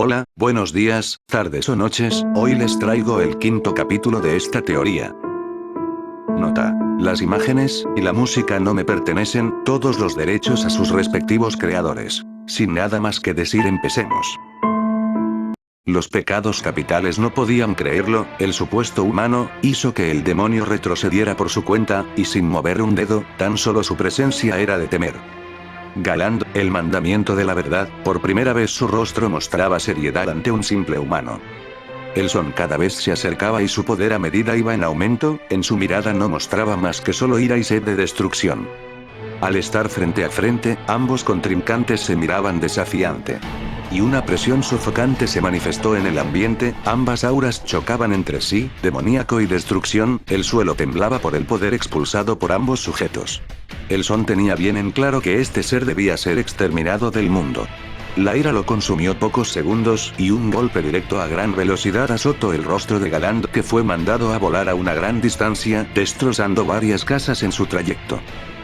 Hola, buenos días, tardes o noches, hoy les traigo el quinto capítulo de esta teoría. Nota. Las imágenes y la música no me pertenecen, todos los derechos a sus respectivos creadores. Sin nada más que decir, empecemos. Los pecados capitales no podían creerlo, el supuesto humano hizo que el demonio retrocediera por su cuenta, y sin mover un dedo, tan solo su presencia era de temer. Galand, el mandamiento de la verdad, por primera vez su rostro mostraba seriedad ante un simple humano. El son cada vez se acercaba y su poder a medida iba en aumento, en su mirada no mostraba más que solo ira y sed de destrucción. Al estar frente a frente, ambos contrincantes se miraban desafiante. Y una presión sofocante se manifestó en el ambiente, ambas auras chocaban entre sí, demoníaco y destrucción, el suelo temblaba por el poder expulsado por ambos sujetos. El son tenía bien en claro que este ser debía ser exterminado del mundo. La ira lo consumió pocos segundos, y un golpe directo a gran velocidad azotó el rostro de Galand, que fue mandado a volar a una gran distancia, destrozando varias casas en su trayecto.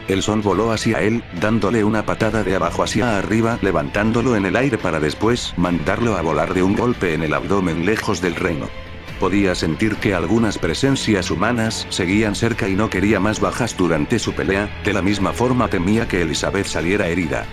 El son voló hacia él, dándole una patada de abajo hacia arriba, levantándolo en el aire para después mandarlo a volar de un golpe en el abdomen lejos del reino. Podía sentir que algunas presencias humanas seguían cerca y no quería más bajas durante su pelea, de la misma forma temía que Elizabeth saliera herida.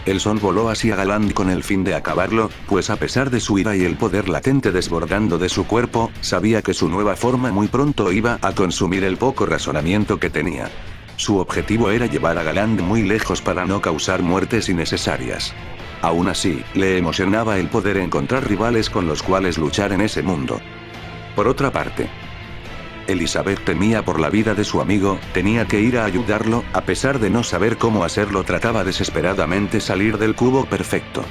El son voló hacia Galand con el fin de acabarlo, pues a pesar de su ira y el poder latente desbordando de su cuerpo, sabía que su nueva forma muy pronto iba a consumir el poco razonamiento que tenía. Su objetivo era llevar a Galand muy lejos para no causar muertes innecesarias. Aún así, le emocionaba el poder encontrar rivales con los cuales luchar en ese mundo. Por otra parte, Elizabeth temía por la vida de su amigo, tenía que ir a ayudarlo, a pesar de no saber cómo hacerlo, trataba desesperadamente salir del cubo perfecto.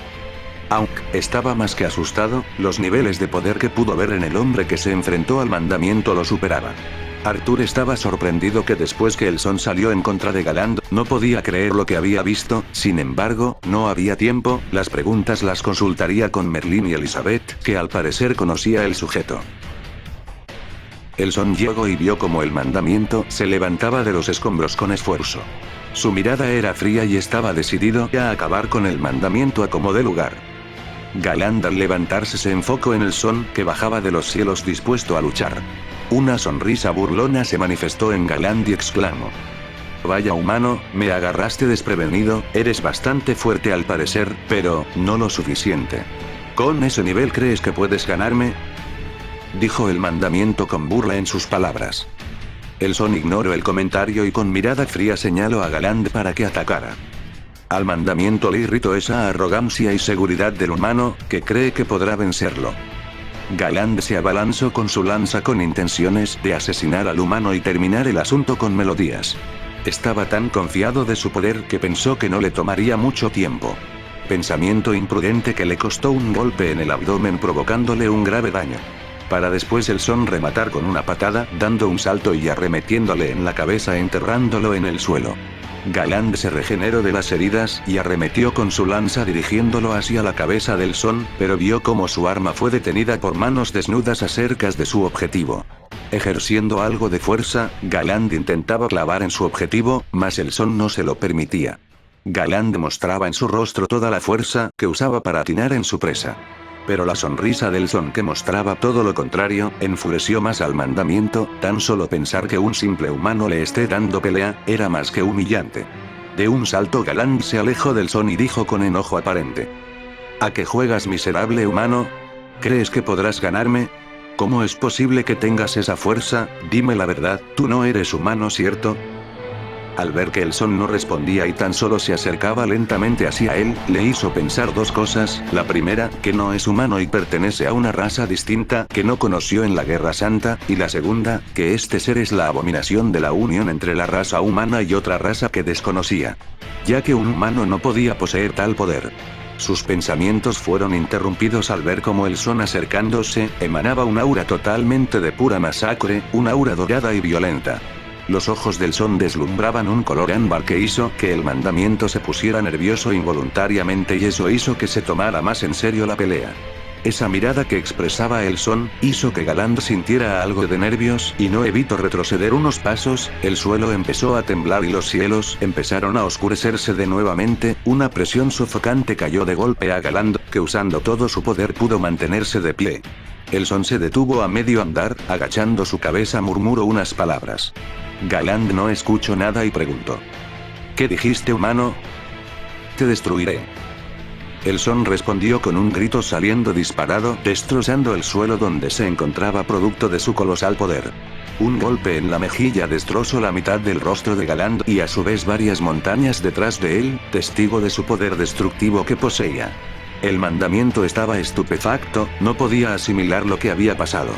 Aunque estaba más que asustado, los niveles de poder que pudo ver en el hombre que se enfrentó al mandamiento lo superaban. Arthur estaba sorprendido que después que el son salió en contra de Galand, no podía creer lo que había visto, sin embargo, no había tiempo, las preguntas las consultaría con Merlin y Elizabeth, que al parecer conocía el sujeto. El son llegó y vio como el mandamiento se levantaba de los escombros con esfuerzo. Su mirada era fría y estaba decidido a acabar con el mandamiento a como dé lugar. Galand al levantarse se enfocó en el son, que bajaba de los cielos dispuesto a luchar. Una sonrisa burlona se manifestó en Galand y exclamó: «Vaya humano, me agarraste desprevenido, eres bastante fuerte al parecer, pero no lo suficiente. ¿Con ese nivel crees que puedes ganarme?», dijo el mandamiento con burla en sus palabras. El son ignoró el comentario y con mirada fría señaló a Galand para que atacara. Al mandamiento le irritó esa arrogancia y seguridad del humano, que cree que podrá vencerlo. Galand se abalanzó con su lanza con intenciones de asesinar al humano y terminar el asunto con melodías. Estaba tan confiado de su poder que pensó que no le tomaría mucho tiempo. Pensamiento imprudente que le costó un golpe en el abdomen provocándole un grave daño. Para después el son rematar con una patada, dando un salto y arremetiéndole en la cabeza enterrándolo en el suelo. Galand se regeneró de las heridas y arremetió con su lanza dirigiéndolo hacia la cabeza del son, pero vio cómo su arma fue detenida por manos desnudas acerca de su objetivo. Ejerciendo algo de fuerza, Galand intentaba clavar en su objetivo, mas el son no se lo permitía. Galand mostraba en su rostro toda la fuerza que usaba para atinar en su presa. Pero la sonrisa del son, que mostraba todo lo contrario, enfureció más al mandamiento. Tan solo pensar que un simple humano le esté dando pelea, era más que humillante. De un salto Galand se alejó del son y dijo con enojo aparente: «¿A qué juegas, miserable humano? ¿Crees que podrás ganarme? ¿Cómo es posible que tengas esa fuerza? Dime la verdad, tú no eres humano, ¿cierto?». Al ver que el son no respondía y tan solo se acercaba lentamente hacia él, le hizo pensar dos cosas: la primera, que no es humano y pertenece a una raza distinta que no conoció en la Guerra Santa, y la segunda, que este ser es la abominación de la unión entre la raza humana y otra raza que desconocía. Ya que un humano no podía poseer tal poder. Sus pensamientos fueron interrumpidos al ver cómo el son acercándose, emanaba un aura totalmente de pura masacre, una aura dorada y violenta. Los ojos del son deslumbraban un color ámbar que hizo que el mandamiento se pusiera nervioso involuntariamente y eso hizo que se tomara más en serio la pelea. Esa mirada que expresaba el son, hizo que Galand sintiera algo de nervios y no evitó retroceder unos pasos. El suelo empezó a temblar y los cielos empezaron a oscurecerse de nuevamente. Una presión sofocante cayó de golpe a Galand, que usando todo su poder pudo mantenerse de pie. El son se detuvo a medio andar, agachando su cabeza murmuró unas palabras. Galand no escuchó nada y preguntó: ¿Qué dijiste, humano? Te destruiré. El son respondió con un grito saliendo disparado, destrozando el suelo donde se encontraba producto de su colosal poder. Un golpe en la mejilla destrozó la mitad del rostro de Galand y a su vez varias montañas detrás de él, testigo de su poder destructivo que poseía. El mandamiento estaba estupefacto, no podía asimilar lo que había pasado.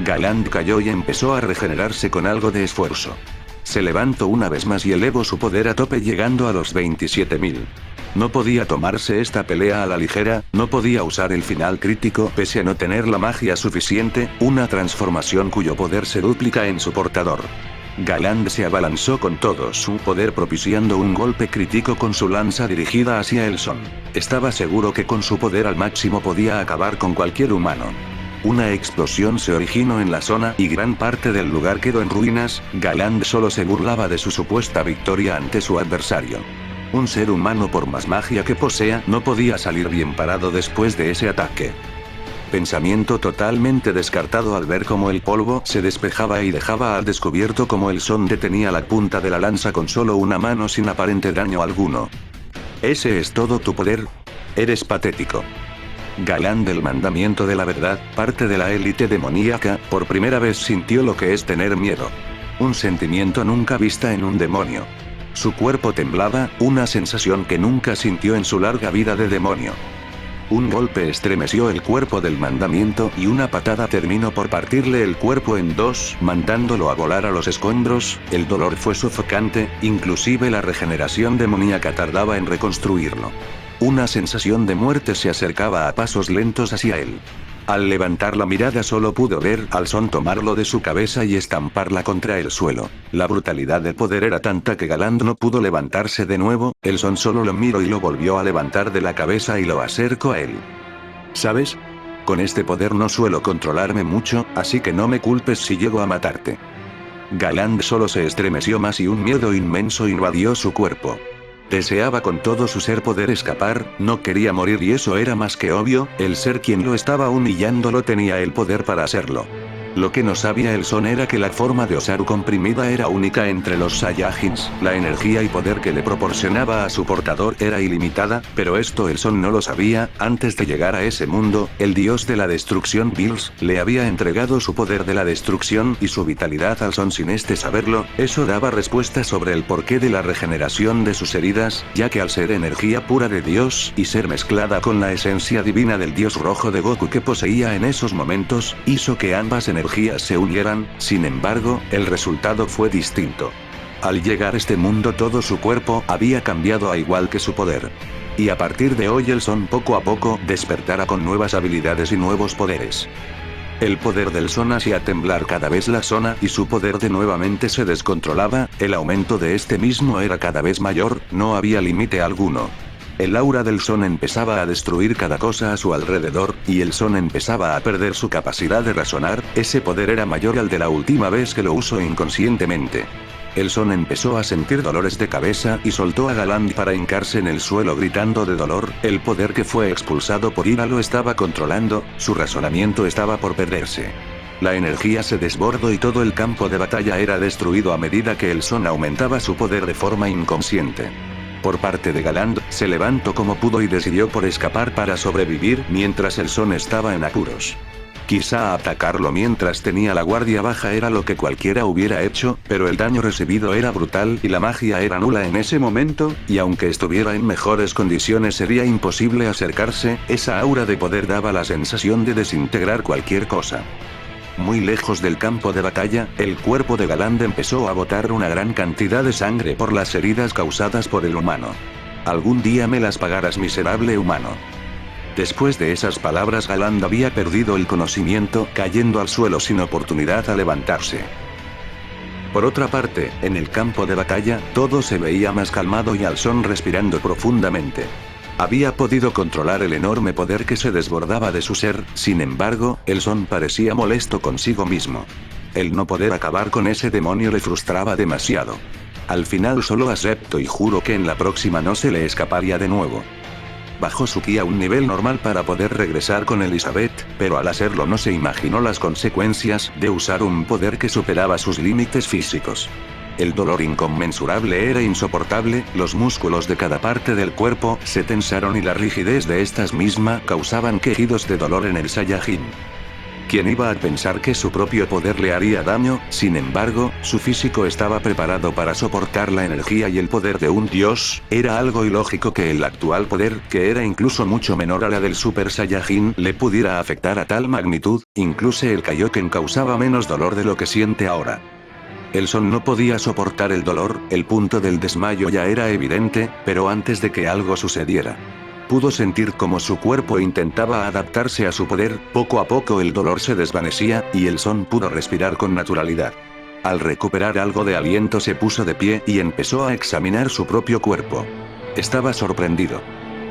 Galand cayó y empezó a regenerarse con algo de esfuerzo. Se levantó una vez más y elevó su poder a tope llegando a los 27.000. No podía tomarse esta pelea a la ligera, no podía usar el final crítico pese a no tener la magia suficiente, una transformación cuyo poder se duplica en su portador. Galand se abalanzó con todo su poder propiciando un golpe crítico con su lanza dirigida hacia el son. Estaba seguro que con su poder al máximo podía acabar con cualquier humano. Una explosión se originó en la zona y gran parte del lugar quedó en ruinas. Galand solo se burlaba de su supuesta victoria ante su adversario. Un ser humano por más magia que posea no podía salir bien parado después de ese ataque. Pensamiento totalmente descartado al ver cómo el polvo se despejaba y dejaba al descubierto cómo el son detenía la punta de la lanza con solo una mano sin aparente daño alguno. ¿Ese es todo tu poder? Eres patético. Galand del mandamiento de la verdad, parte de la élite demoníaca, por primera vez sintió lo que es tener miedo. Un sentimiento nunca vista en un demonio. Su cuerpo temblaba, una sensación que nunca sintió en su larga vida de demonio. Un golpe estremeció el cuerpo del mandamiento y una patada terminó por partirle el cuerpo en dos, mandándolo a volar a los escombros. El dolor fue sofocante, inclusive la regeneración demoníaca tardaba en reconstruirlo. Una sensación de muerte se acercaba a pasos lentos hacia él. Al levantar la mirada solo pudo ver al son tomarlo de su cabeza y estamparla contra el suelo. La brutalidad del poder era tanta que Galand no pudo levantarse de nuevo. El son solo lo miró y lo volvió a levantar de la cabeza y lo acercó a él. ¿Sabes? Con este poder no suelo controlarme mucho, así que no me culpes si llego a matarte. Galand solo se estremeció más y un miedo inmenso invadió su cuerpo. Deseaba con todo su ser poder escapar, no quería morir y eso era más que obvio, el ser quien lo estaba humillándolo tenía el poder para hacerlo. Lo que no sabía el son era que la forma de Osaru comprimida era única entre los Saiyajins, la energía y poder que le proporcionaba a su portador era ilimitada, pero esto el son no lo sabía. Antes de llegar a ese mundo, el dios de la destrucción Bills, le había entregado su poder de la destrucción y su vitalidad al son sin este saberlo. Eso daba respuesta sobre el porqué de la regeneración de sus heridas, ya que al ser energía pura de Dios, y ser mezclada con la esencia divina del dios rojo de Goku que poseía en esos momentos, hizo que ambas energías se unieran. Sin embargo, el resultado fue distinto. Al llegar a este mundo todo su cuerpo había cambiado a igual que su poder. Y a partir de hoy el son poco a poco despertará con nuevas habilidades y nuevos poderes. El poder del son hacía temblar cada vez la zona y su poder de nuevamente se descontrolaba. El aumento de este mismo era cada vez mayor, no había límite alguno. El aura del son empezaba a destruir cada cosa a su alrededor, y el son empezaba a perder su capacidad de razonar. Ese poder era mayor al de la última vez que lo usó inconscientemente. El son empezó a sentir dolores de cabeza y soltó a Galand para hincarse en el suelo gritando de dolor. El poder que fue expulsado por ira lo estaba controlando, su razonamiento estaba por perderse. La energía se desbordó y todo el campo de batalla era destruido a medida que el son aumentaba su poder de forma inconsciente. Por parte de Galand, se levantó como pudo y decidió por escapar para sobrevivir mientras el son estaba en apuros. Quizá atacarlo mientras tenía la guardia baja era lo que cualquiera hubiera hecho, pero el daño recibido era brutal y la magia era nula en ese momento, y aunque estuviera en mejores condiciones sería imposible acercarse. Esa aura de poder daba la sensación de desintegrar cualquier cosa. Muy lejos del campo de batalla, el cuerpo de Galand empezó a botar una gran cantidad de sangre por las heridas causadas por el humano. Algún día me las pagarás, miserable humano. Después de esas palabras Galand había perdido el conocimiento, cayendo al suelo sin oportunidad a levantarse. Por otra parte, en el campo de batalla, todo se veía más calmado y al son respirando profundamente. Había podido controlar el enorme poder que se desbordaba de su ser, sin embargo, el Son parecía molesto consigo mismo. El no poder acabar con ese demonio le frustraba demasiado. Al final solo acepto y juro que en la próxima no se le escaparía de nuevo. Bajó su ki a un nivel normal para poder regresar con Elizabeth, pero al hacerlo no se imaginó las consecuencias de usar un poder que superaba sus límites físicos. El dolor inconmensurable era insoportable, los músculos de cada parte del cuerpo se tensaron y la rigidez de estas mismas causaban quejidos de dolor en el Saiyajin. ¿Quién iba a pensar que su propio poder le haría daño? Sin embargo, su físico estaba preparado para soportar la energía y el poder de un dios. Era algo ilógico que el actual poder, que era incluso mucho menor a la del Super Saiyajin, le pudiera afectar a tal magnitud. Incluso el Kaioken causaba menos dolor de lo que siente ahora. El Son no podía soportar el dolor, el punto del desmayo ya era evidente, pero antes de que algo sucediera. Pudo sentir cómo su cuerpo intentaba adaptarse a su poder, poco a poco el dolor se desvanecía, y el Son pudo respirar con naturalidad. Al recuperar algo de aliento se puso de pie y empezó a examinar su propio cuerpo. Estaba sorprendido.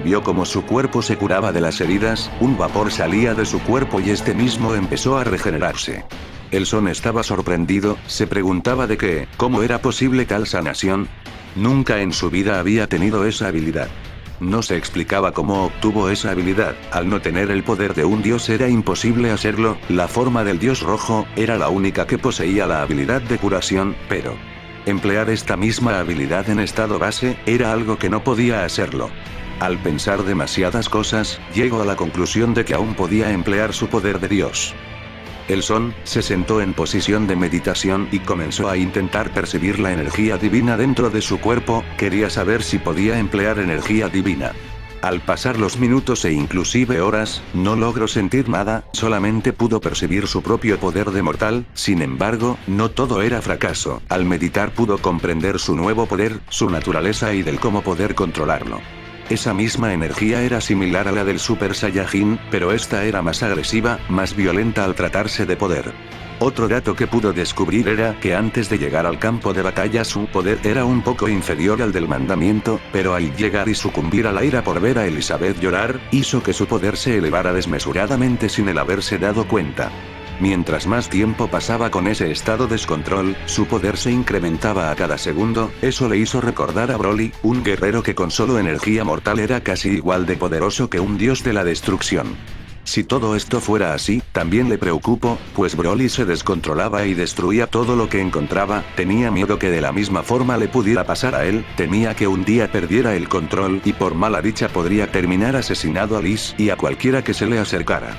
Vio cómo su cuerpo se curaba de las heridas, un vapor salía de su cuerpo y este mismo empezó a regenerarse. El Son estaba sorprendido, se preguntaba de cómo era posible tal sanación. Nunca en su vida había tenido esa habilidad. No se explicaba cómo obtuvo esa habilidad, al no tener el poder de un dios era imposible hacerlo, la forma del dios rojo, era la única que poseía la habilidad de curación, pero emplear esta misma habilidad en estado base, era algo que no podía hacerlo. Al pensar demasiadas cosas, llegó a la conclusión de que aún podía emplear su poder de dios. El Son se sentó en posición de meditación y comenzó a intentar percibir la energía divina dentro de su cuerpo, quería saber si podía emplear energía divina. Al pasar los minutos e inclusive horas, no logró sentir nada, solamente pudo percibir su propio poder de mortal, sin embargo, no todo era fracaso, al meditar pudo comprender su nuevo poder, su naturaleza y del cómo poder controlarlo. Esa misma energía era similar a la del Super Saiyajin, pero esta era más agresiva, más violenta al tratarse de poder. Otro dato que pudo descubrir era que antes de llegar al campo de batalla su poder era un poco inferior al del mandamiento, pero al llegar y sucumbir a la ira por ver a Elizabeth llorar, hizo que su poder se elevara desmesuradamente sin el haberse dado cuenta. Mientras más tiempo pasaba con ese estado descontrol, su poder se incrementaba a cada segundo, eso le hizo recordar a Broly, un guerrero que con solo energía mortal era casi igual de poderoso que un dios de la destrucción. Si todo esto fuera así, también le preocupó, pues Broly se descontrolaba y destruía todo lo que encontraba, tenía miedo que de la misma forma le pudiera pasar a él, temía que un día perdiera el control y por mala dicha podría terminar asesinado a Liz y a cualquiera que se le acercara.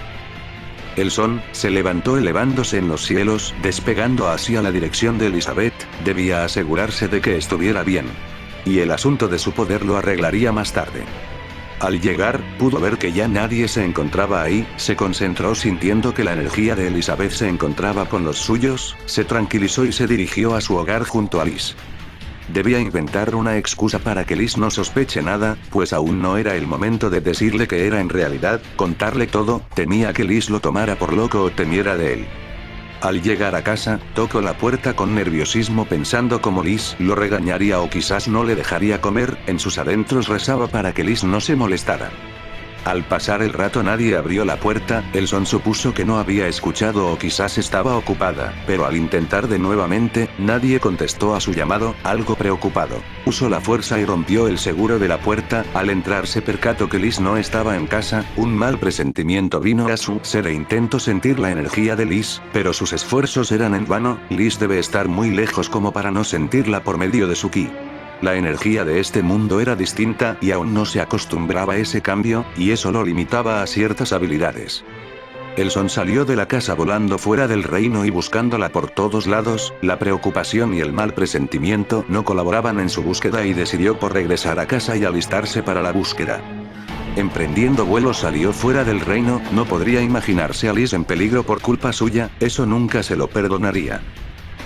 El Son se levantó elevándose en los cielos, despegando hacia la dirección de Elizabeth, debía asegurarse de que estuviera bien. Y el asunto de su poder lo arreglaría más tarde. Al llegar, pudo ver que ya nadie se encontraba ahí, se concentró sintiendo que la energía de Elizabeth se encontraba con los suyos, se tranquilizó y se dirigió a su hogar junto a Liz. Debía inventar una excusa para que Liz no sospeche nada, pues aún no era el momento de decirle que era en realidad, contarle todo, temía que Liz lo tomara por loco o temiera de él. Al llegar a casa, tocó la puerta con nerviosismo pensando cómo Liz lo regañaría o quizás no le dejaría comer, en sus adentros rezaba para que Liz no se molestara. Al pasar el rato nadie abrió la puerta, el Son supuso que no había escuchado o quizás estaba ocupada, pero al intentar de nuevamente, nadie contestó a su llamado, algo preocupado. Usó la fuerza y rompió el seguro de la puerta, al entrar se percató que Liz no estaba en casa, un mal presentimiento vino a su ser e intentó sentir la energía de Liz, pero sus esfuerzos eran en vano, Liz debe estar muy lejos como para no sentirla por medio de su ki. La energía de este mundo era distinta y aún no se acostumbraba a ese cambio, y eso lo limitaba a ciertas habilidades. El Son salió de la casa volando fuera del reino y buscándola por todos lados, la preocupación y el mal presentimiento no colaboraban en su búsqueda y decidió por regresar a casa y alistarse para la búsqueda. Emprendiendo vuelo salió fuera del reino, no podría imaginarse a Liz en peligro por culpa suya, eso nunca se lo perdonaría.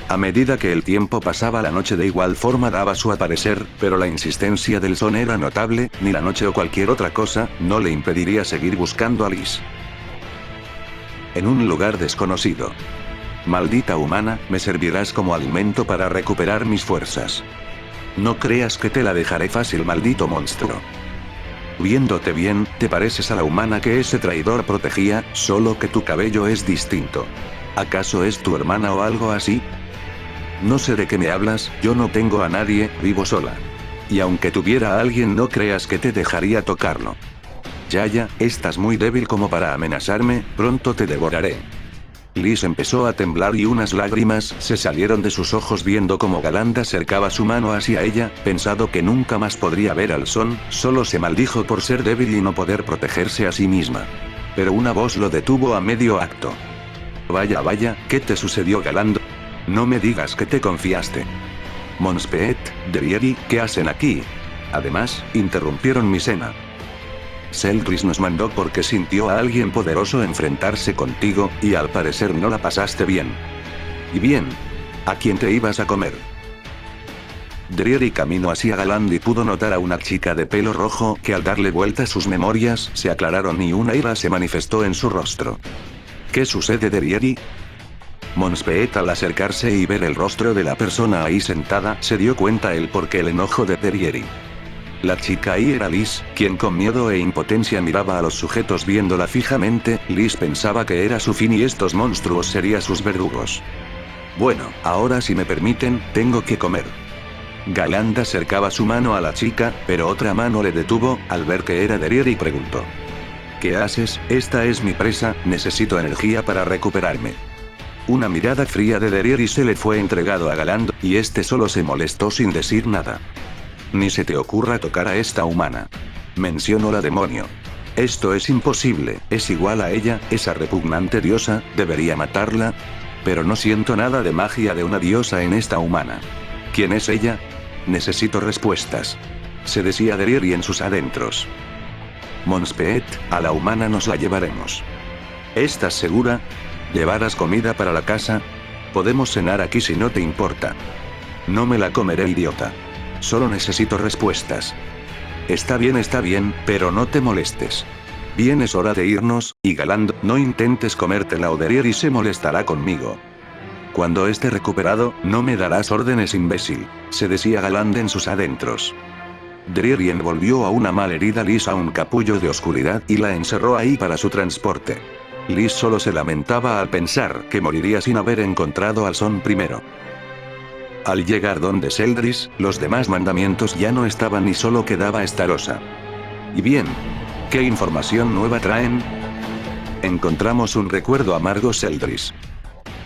A medida que el tiempo pasaba la noche de igual forma daba su aparecer, pero la insistencia del Son era notable, ni la noche o cualquier otra cosa, no le impediría seguir buscando a Liz. En un lugar desconocido. Maldita humana, me servirás como alimento para recuperar mis fuerzas. No creas que te la dejaré fácil, maldito monstruo. Viéndote bien, te pareces a la humana que ese traidor protegía, solo que tu cabello es distinto. ¿Acaso es tu hermana o algo así? No sé de qué me hablas, yo no tengo a nadie, vivo sola. Y aunque tuviera a alguien no creas que te dejaría tocarlo. Yaya, estás muy débil como para amenazarme, pronto te devoraré. Liz empezó a temblar y unas lágrimas se salieron de sus ojos viendo cómo Galanda acercaba su mano hacia ella, pensado que nunca más podría ver al Son, solo se maldijo por ser débil y no poder protegerse a sí misma. Pero una voz lo detuvo a medio acto. Vaya, vaya, ¿qué te sucedió, Galando? No me digas que te confiaste. Monspeet, Drieri, ¿qué hacen aquí? Además, interrumpieron mi cena. Celdris nos mandó porque sintió a alguien poderoso enfrentarse contigo, y al parecer no la pasaste bien. Y bien. ¿A quién te ibas a comer? Drieri caminó hacia Galand y pudo notar a una chica de pelo rojo que al darle vuelta sus memorias se aclararon y una ira se manifestó en su rostro. ¿Qué sucede, Drieri? Monspeet al acercarse y ver el rostro de la persona ahí sentada se dio cuenta el porqué el enojo de Drieri. La chica ahí era Liz, quien con miedo e impotencia miraba a los sujetos viéndola fijamente. Liz pensaba que era su fin y estos monstruos serían sus verdugos. Bueno, ahora si me permiten, tengo que comer. Galanda acercaba su mano a la chica, pero otra mano le detuvo, al ver que era Drieri y preguntó. ¿Qué haces? Esta es mi presa, necesito energía para recuperarme. Una mirada fría de Drieri se le fue entregado a Galanda, y este solo se molestó sin decir nada. Ni se te ocurra tocar a esta humana. Mencionó la demonio. Esto es imposible, es igual a ella, esa repugnante diosa, debería matarla. Pero no siento nada de magia de una diosa en esta humana. ¿Quién es ella? Necesito respuestas. Se decía Drieri en sus adentros. Monspeet, a la humana nos la llevaremos. ¿Estás segura? ¿Llevarás comida para la casa? Podemos cenar aquí si no te importa. No me la comeré, idiota. Solo necesito respuestas. Está bien, pero no te molestes. Bien, es hora de irnos, y Galand, no intentes comértela o Drieri se molestará conmigo. Cuando esté recuperado, no me darás órdenes, imbécil, se decía Galand en sus adentros. Drieri envolvió a una malherida Liz a un capullo de oscuridad y la encerró ahí para su transporte. Liz solo se lamentaba al pensar que moriría sin haber encontrado al Son primero. Al llegar donde Celdris, los demás mandamientos ya no estaban y solo quedaba Estarossa. Y bien, ¿qué información nueva traen? Encontramos un recuerdo amargo, Celdris.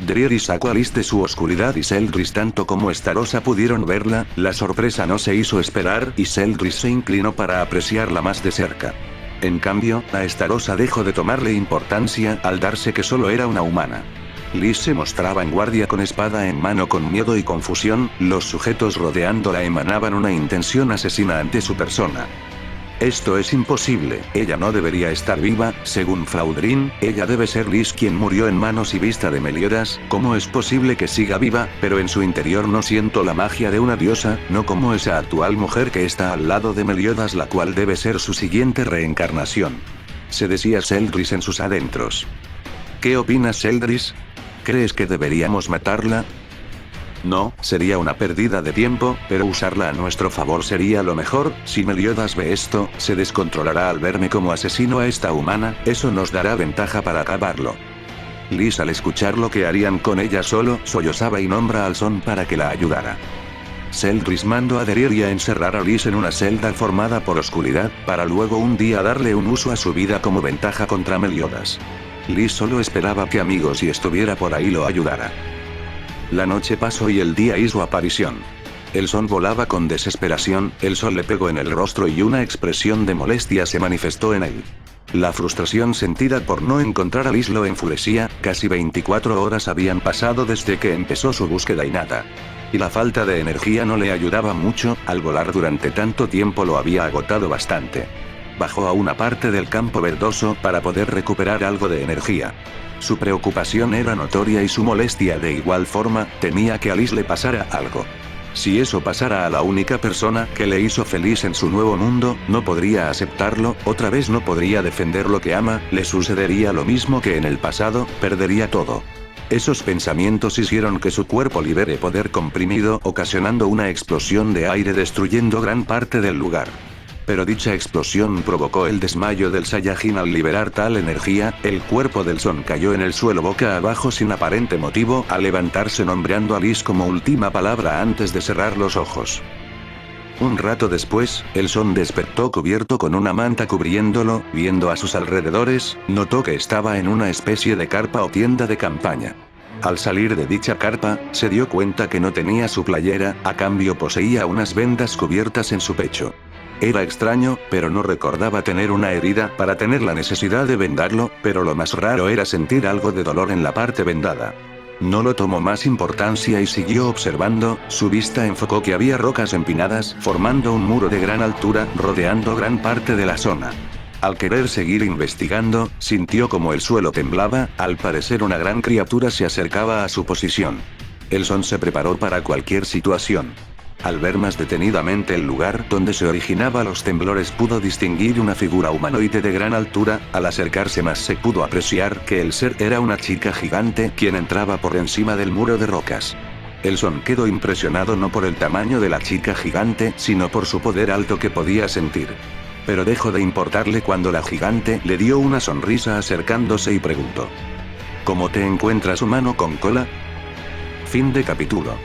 Drieri sacó a Liz de su oscuridad y Celdris tanto como Estarossa pudieron verla. La sorpresa no se hizo esperar y Celdris se inclinó para apreciarla más de cerca. En cambio, a Estarossa dejó de tomarle importancia al darse que solo era una humana. Liz se mostraba en guardia con espada en mano con miedo y confusión, los sujetos rodeándola emanaban una intención asesina ante su persona. Esto es imposible, ella no debería estar viva, según Flaudrin, ella debe ser Liz quien murió en manos y vista de Meliodas. ¿Cómo es posible que siga viva? Pero en su interior no siento la magia de una diosa, no como esa actual mujer que está al lado de Meliodas, la cual debe ser su siguiente reencarnación. Se decía Celdris en sus adentros. ¿Qué opinas, Celdris? ¿Crees que deberíamos matarla? No, sería una pérdida de tiempo, pero usarla a nuestro favor sería lo mejor. Si Meliodas ve esto, se descontrolará al verme como asesino a esta humana, eso nos dará ventaja para acabarlo. Liz al escuchar lo que harían con ella solo sollozaba y nombra al Son para que la ayudara. Celdris mandó a Drieri a encerrar a Liz en una celda formada por oscuridad, para luego un día darle un uso a su vida como ventaja contra Meliodas. Liz solo esperaba que amigos y estuviera por ahí lo ayudara. La noche pasó y el día hizo aparición. El Son volaba con desesperación, el sol le pegó en el rostro y una expresión de molestia se manifestó en él. La frustración sentida por no encontrar a Liz lo enfurecía, casi 24 horas habían pasado desde que empezó su búsqueda y nada. Y la falta de energía no le ayudaba mucho, al volar durante tanto tiempo lo había agotado bastante. Bajó a una parte del campo verdoso para poder recuperar algo de energía. Su preocupación era notoria y su molestia de igual forma, temía que a Liz le pasara algo. Si eso pasara a la única persona que le hizo feliz en su nuevo mundo, no podría aceptarlo, otra vez no podría defender lo que ama, le sucedería lo mismo que en el pasado, perdería todo. Esos pensamientos hicieron que su cuerpo libere poder comprimido, ocasionando una explosión de aire destruyendo gran parte del lugar. Pero dicha explosión provocó el desmayo del Saiyajin al liberar tal energía, el cuerpo del Son cayó en el suelo boca abajo sin aparente motivo, al levantarse nombreando a Liz como última palabra antes de cerrar los ojos. Un rato después, el Son despertó cubierto con una manta cubriéndolo, viendo a sus alrededores, notó que estaba en una especie de carpa o tienda de campaña. Al salir de dicha carpa, se dio cuenta que no tenía su playera, a cambio poseía unas vendas cubiertas en su pecho. Era extraño, pero no recordaba tener una herida para tener la necesidad de vendarlo, pero lo más raro era sentir algo de dolor en la parte vendada. No lo tomó más importancia y siguió observando, su vista enfocó que había rocas empinadas formando un muro de gran altura rodeando gran parte de la zona. Al querer seguir investigando, sintió como el suelo temblaba, al parecer una gran criatura se acercaba a su posición. El Son se preparó para cualquier situación. Al ver más detenidamente el lugar donde se originaban los temblores pudo distinguir una figura humanoide de gran altura, al acercarse más se pudo apreciar que el ser era una chica gigante quien entraba por encima del muro de rocas. El Son quedó impresionado no por el tamaño de la chica gigante, sino por su poder alto que podía sentir. Pero dejó de importarle cuando la gigante le dio una sonrisa acercándose y preguntó: ¿Cómo te encuentras, humano con cola? Fin de capítulo.